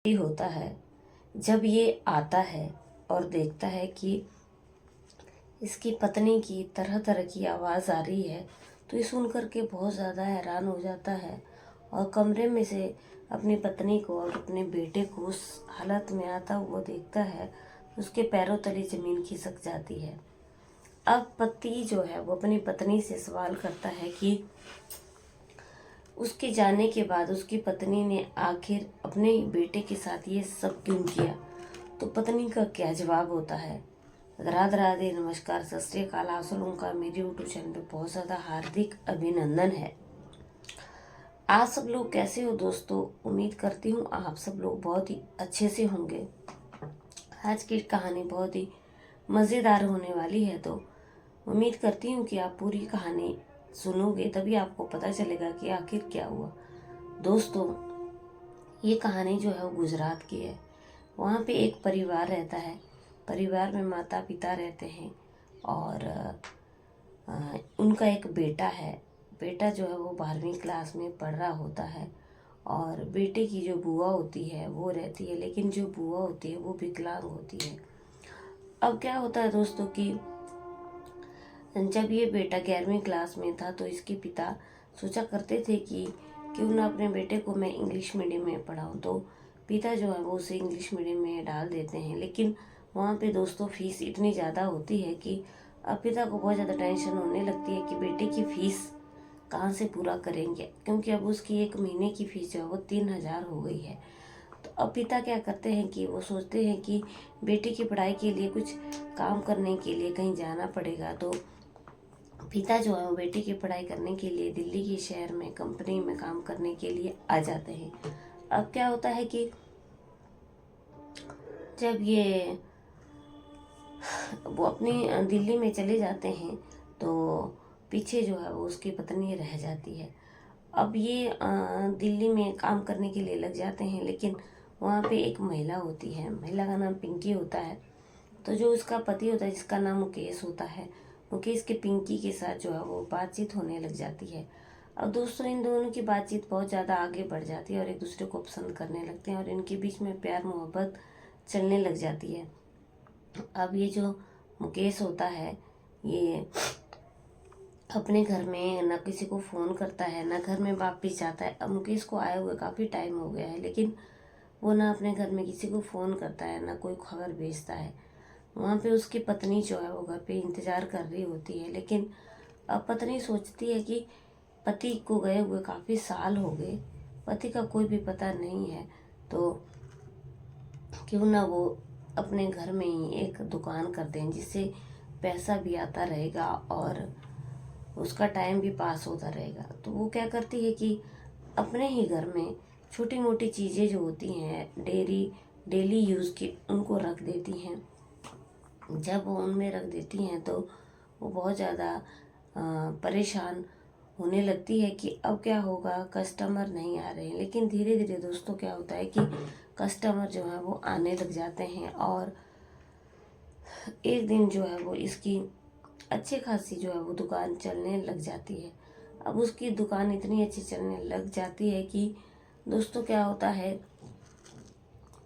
ही होता है जब ये आता है और देखता है कि इसकी पत्नी की तरह तरह की आवाज़ आ रही है, तो ये सुन कर के बहुत ज़्यादा हैरान हो जाता है और कमरे में से अपनी पत्नी को और अपने बेटे को उस हालत में आता हुआ देखता है। उसके पैरों तले ज़मीन खिसक जाती है। अब पति जो है वो अपनी पत्नी से सवाल करता है कि उसके जाने के बाद उसकी पत्नी ने आखिर अपने बेटे के साथ ये सब क्यों किया। तो पत्नी का क्या जवाब होता है। राधे राधे, नमस्कार, सत श्री अकाल। आप सब लोगों का मेरे यूट्यूब चैनल पे बहुत ज़्यादा हार्दिक अभिनंदन है। आप सब लोग कैसे हो दोस्तों। उम्मीद करती हूँ आप सब लोग बहुत ही अच्छे से होंगे। आज की कहानी बहुत ही मज़ेदार होने वाली है, तो उम्मीद करती हूँ कि आप पूरी कहानी सुनोगे, तभी आपको पता चलेगा कि आखिर क्या हुआ। दोस्तों, ये कहानी जो है वो गुजरात की है। वहाँ पे एक परिवार रहता है। परिवार में माता पिता रहते हैं और उनका एक बेटा है। बेटा जो है वो 12वीं क्लास में पढ़ रहा होता है और बेटे की जो बुआ होती है वो रहती है, लेकिन जो बुआ होती है वो विकलांग होती है। अब क्या होता है दोस्तों कि जब ये बेटा 11वीं क्लास में था तो इसके पिता सोचा करते थे कि क्यों ना अपने बेटे को मैं इंग्लिश मीडियम में पढ़ाऊँ। तो पिता जो है वो उसे इंग्लिश मीडियम में डाल देते हैं, लेकिन वहाँ पे दोस्तों फीस इतनी ज़्यादा होती है कि अब पिता को बहुत ज़्यादा टेंशन होने लगती है कि बेटे की फ़ीस कहाँ से पूरा करेंगे, क्योंकि अब उसकी एक महीने की फ़ीस जो है वो 3,000 हो गई है। तो अब पिता क्या करते हैं कि वो सोचते हैं कि बेटे की पढ़ाई के लिए कुछ काम करने के लिए कहीं जाना पड़ेगा। तो पिता जो है वो बेटे की पढ़ाई करने के लिए दिल्ली के शहर में कंपनी में काम करने के लिए आ जाते हैं। अब क्या होता है कि जब ये वो अपनी दिल्ली में चले जाते हैं तो पीछे जो है वो उसकी पत्नी रह जाती है। अब ये दिल्ली में काम करने के लिए लग जाते हैं, लेकिन वहाँ पे एक महिला होती है। महिला का नाम पिंकी होता है। तो जो उसका पति होता है जिसका नाम मुकेश होता है, मुकेश के पिंकी के साथ जो है वो बातचीत होने लग जाती है। अब दोस्तों इन दोनों की बातचीत बहुत ज़्यादा आगे बढ़ जाती है और एक दूसरे को पसंद करने लगते हैं और इनके बीच में प्यार मोहब्बत चलने लग जाती है। अब ये जो मुकेश होता है ये अपने घर में ना किसी को फ़ोन करता है ना घर में वापिस जाता है। अब मुकेश को आए हुए काफ़ी टाइम हो गया है, लेकिन वो ना अपने घर में किसी को फ़ोन करता है ना कोई खबर भेजता है। वहाँ पे उसकी पत्नी जो है वो घर पे इंतज़ार कर रही होती है, लेकिन अब पत्नी सोचती है कि पति को गए हुए काफ़ी साल हो गए, पति का कोई भी पता नहीं है, तो क्यों ना वो अपने घर में ही एक दुकान कर दें जिससे पैसा भी आता रहेगा और उसका टाइम भी पास होता रहेगा। तो वो क्या करती है कि अपने ही घर में छोटी मोटी चीज़ें जो होती हैं डेली यूज़ की उनको रख देती हैं। जब वो उनमें रख देती हैं तो वो बहुत ज़्यादा परेशान होने लगती है कि अब क्या होगा, कस्टमर नहीं आ रहे हैं। लेकिन धीरे धीरे दोस्तों क्या होता है कि कस्टमर जो है वो आने लग जाते हैं और एक दिन जो है वो इसकी अच्छी खासी जो है वो दुकान चलने लग जाती है। अब उसकी दुकान इतनी अच्छी चलने लग जाती है कि दोस्तों क्या होता है,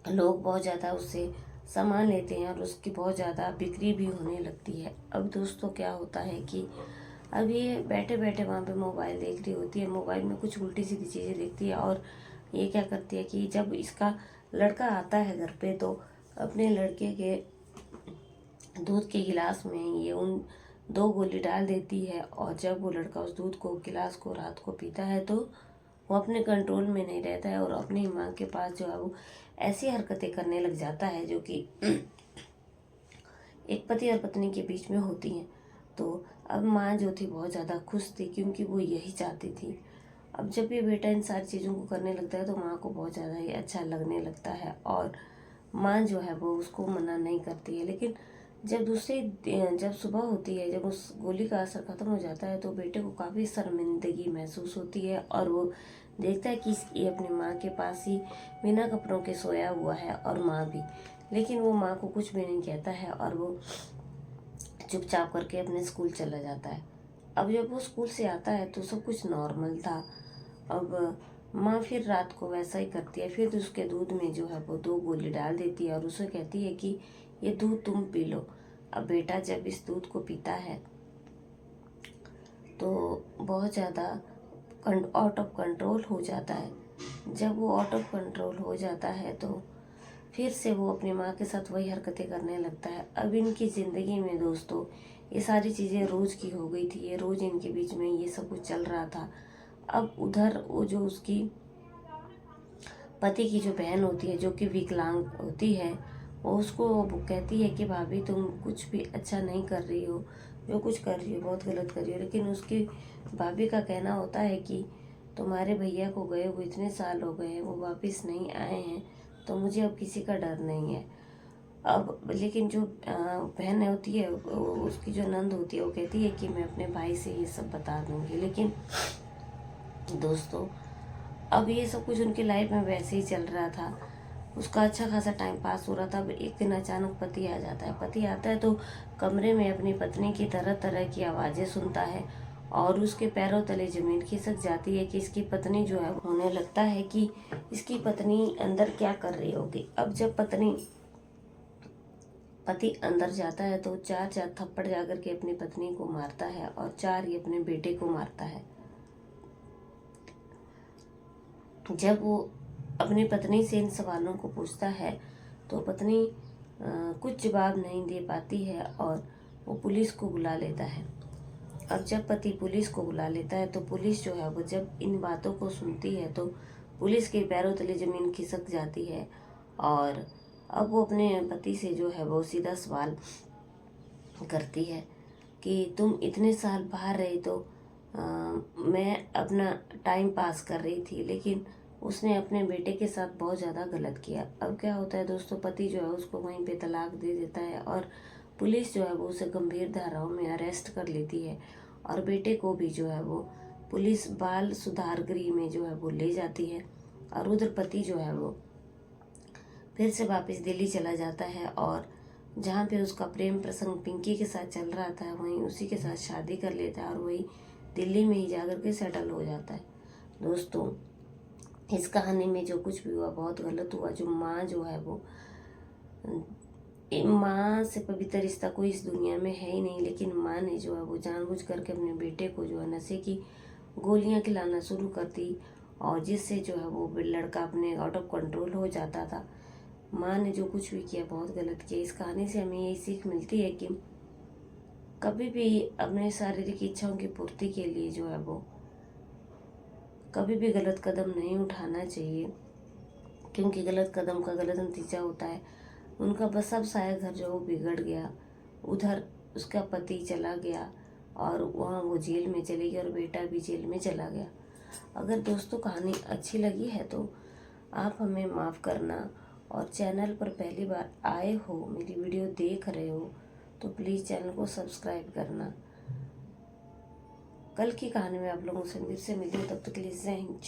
लोग बहुत ज़्यादा उससे सामान लेते हैं और उसकी बहुत ज़्यादा बिक्री भी होने लगती है। अब दोस्तों क्या होता है कि अब ये बैठे बैठे वहाँ पे मोबाइल देख रही होती है। मोबाइल में कुछ उल्टी सीधी चीज़ें देखती है और ये क्या करती है कि जब इसका लड़का आता है घर पे तो अपने लड़के के दूध के गिलास में ये उन 2 गोली डाल देती है और जब वो लड़का उस दूध को गिलास को रात को पीता है तो वो अपने कंट्रोल में नहीं रहता है और अपनी माँ के पास जो है वो ऐसी हरकतें करने लग जाता है जो कि एक पति और पत्नी के बीच में होती हैं। तो अब माँ जो थी बहुत ज़्यादा खुश थी क्योंकि वो यही चाहती थी। अब जब ये बेटा इन सारी चीज़ों को करने लगता है तो माँ को बहुत ज़्यादा ही अच्छा लगने लगता है और माँ जो है वो उसको मना नहीं करती है। लेकिन जब सुबह होती है, जब उस गोली का असर ख़त्म हो जाता है तो बेटे को काफ़ी शर्मिंदगी महसूस होती है और वो देखता है कि ये अपनी माँ के पास ही बिना कपड़ों के सोया हुआ है और माँ भी। लेकिन वो माँ को कुछ भी नहीं कहता है और वो चुपचाप करके अपने स्कूल चला जाता है। अब जब वो स्कूल से आता है तो सब कुछ नॉर्मल था। अब माँ फिर रात को वैसा ही करती है, फिर उसके दूध में जो है वो 2 गोली डाल देती है और उसे कहती है कि ये दूध तुम पी लो। अब बेटा जब इस दूध को पीता है तो बहुत ज़्यादा आउट ऑफ कंट्रोल हो जाता है। जब वो आउट ऑफ कंट्रोल हो जाता है तो फिर से वो अपनी माँ के साथ वही हरकतें करने लगता है। अब इनकी ज़िंदगी में दोस्तों ये सारी चीज़ें रोज़ की हो गई थी, ये रोज़ इनके बीच में ये सब कुछ चल रहा था। अब उधर वो जो उसकी पति की जो बहन होती है जो कि विकलांग होती है, वो उसको वो कहती है कि भाभी तुम कुछ भी अच्छा नहीं कर रही हो, जो कुछ कर रही हो बहुत गलत कर रही हो। लेकिन उसकी भाभी का कहना होता है कि तुम्हारे भैया को गए हुए इतने साल हो गए हैं, वो वापस नहीं आए हैं, तो मुझे अब किसी का डर नहीं है। अब लेकिन जो बहन होती है उसकी जो नंद होती है वो कहती है कि मैं अपने भाई से ये सब बता दूंगी। लेकिन दोस्तों अब ये सब कुछ उनकी लाइफ में वैसे ही चल रहा था, उसका अच्छा खासा टाइम पास हो रहा था। अब एक दिन अचानक पति आ जाता है। पति आता है तो कमरे में अपनी पत्नी की तरह तरह की आवाज़ें सुनता है और उसके पैरों तले ज़मीन खिसक जाती है कि इसकी पत्नी जो है होने लगता है कि इसकी पत्नी अंदर क्या कर रही होगी। अब जब पति अंदर जाता है तो 4 थप्पड़ जाकर के अपनी पत्नी को मारता है और 4 ही अपने बेटे को मारता है। जब वो अपनी पत्नी से इन सवालों को पूछता है तो पत्नी कुछ जवाब नहीं दे पाती है और वो पुलिस को बुला लेता है। अब जब पति पुलिस को बुला लेता है तो पुलिस जो है वो जब इन बातों को सुनती है तो पुलिस के पैरों तले ज़मीन खिसक जाती है। और अब वो अपने पति से जो है वो सीधा सवाल करती है कि तुम इतने साल बाहर रहे तो मैं अपना टाइम पास कर रही थी, लेकिन उसने अपने बेटे के साथ बहुत ज़्यादा गलत किया। अब क्या होता है दोस्तों, पति जो है उसको वहीं पे तलाक दे देता है और पुलिस जो है वो उसे गंभीर धाराओं में अरेस्ट कर लेती है और बेटे को भी जो है वो पुलिस बाल सुधार गृह में जो है वो ले जाती है। और उधर पति जो है वो फिर से वापस दिल्ली चला जाता है और जहाँ पे उसका प्रेम प्रसंग पिंकी के साथ चल रहा था वहीं उसी के साथ शादी कर लेता है और वही दिल्ली में ही जाकर के सेटल हो जाता है। दोस्तों इस कहानी में जो कुछ भी हुआ बहुत गलत हुआ। जो माँ जो है वो माँ से पवित्र रिश्ता कोई इस दुनिया में है ही नहीं, लेकिन माँ ने जो है वो जानबूझ करके अपने बेटे को जो है नशे की गोलियां खिलाना शुरू कर दी और जिससे जो है वो लड़का अपने आउट ऑफ कंट्रोल हो जाता था। माँ ने जो कुछ भी किया बहुत गलत किया। इस कहानी से हमें यही सीख मिलती है कि कभी भी अपने शारीरिक इच्छाओं की पूर्ति के लिए जो है वो कभी भी गलत कदम नहीं उठाना चाहिए, क्योंकि गलत कदम का गलत नतीजा होता है। उनका बस सब साया घर जो वो बिगड़ गया, उधर उसका पति चला गया और वहाँ वो जेल में चली गई और बेटा भी जेल में चला गया। अगर दोस्तों कहानी अच्छी लगी है तो आप हमें माफ़ करना और चैनल पर पहली बार आए हो, मेरी वीडियो देख रहे हो तो प्लीज़ चैनल को सब्सक्राइब करना। कल की कहानी में आप लोगों से फिर से मिली, तब तक के लिए जय हिंद।